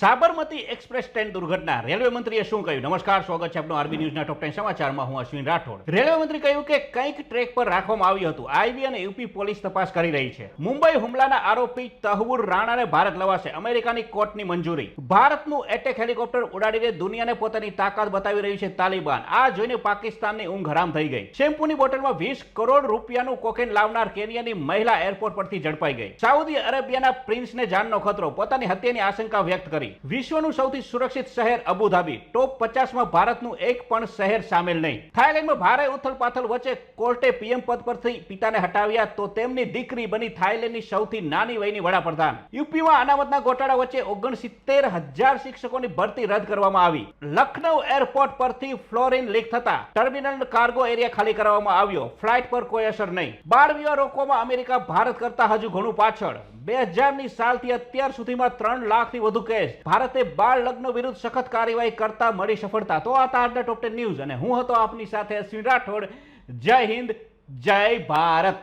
Sabarmati express train દુર્ઘટના railway મંત્રીએ શું કહ્યું? નમસ્કાર, સ્વાગત છે આપનું આરબી ન્યૂઝના ટોપ 10 સમાચારમાં. હું અશ્વિન રાઠોડ. રેલવે મંત્રી કહ્યું કે કંઈક ટ્રેક પર રાખવામાં આવ્યું હતું. આઈબી અને યુપી પોલીસ તપાસ કરી રહી છે. મુંબઈ હુમલાના આરોપી તહવુર રાણાને ભારત લવાશે. અમેરિકાની કોર્ટની મંજૂરી. ભારતનું એટેક હેલિકોપ્ટર ઉડાડીને દુનિયાને પોતાની તાકાત બતાવી રહ્યું છે તાલિબાન. આ જોઈને પાકિસ્તાનની ઊંઘ હરામ થઈ ગઈ. શેમ્પૂની બોટલમાં 20 કરોડ રૂપિયાનું કોકેન લાવનાર કેન્યાની મહિલા એરપોર્ટ પરથી ઝડપાઈ ગઈ. સાઉદી અરેબિયાના પ્રિન્સને જાનનો ખતરો, પોતાની હત્યાની આશંકા વ્યક્ત કરી. વિશ્વનું સૌથી સુરક્ષિત શહેર અબુધાબી, ટોપ 50 માં ભારતનું એક પણ શહેર સામેલ નહીં. થાઈલેન્ડમાં ભારે ઉથલપાથલ વચ્ચે કોર્ટે પીએમ પદ પરથી પિતાને હટાવ્યા તો તેમની દીકરી બની થાઈલેન્ડની સૌથી નાની વયની વડાપ્રધાન. યુપીમાં અનામતના ગોટાળા વચ્ચે 69,000 શિક્ષકોની ભરતી રદ કરવામાં આવી. લખનઉ એરપોર્ટ પરથી ફ્લોરિન લીક થતા ટર્મિનલ કાર્ગો એરિયા ખાલી કરવામાં આવ્યો. ફ્લાઇટ પર કોઈ અસર નહીં. બાળ વિવાહ રોકવામાં અમેરિકા ભારત કરતા હજુ ઘણું પાછળ. 2000ની સાલથી અત્યાર સુધીમાં 3 લાખથી વધુ કેસ. ભારતે બાળ લગ્ન વિરુદ્ધ સખત કાર્યવાહી કરતા મળી સફળતા. તો આ હતા આજના ટોપ 10 ન્યૂઝ અને હું હતો આપની સાથે અશ્વિન રાઠોડ. જય હિન્દ, જય ભારત.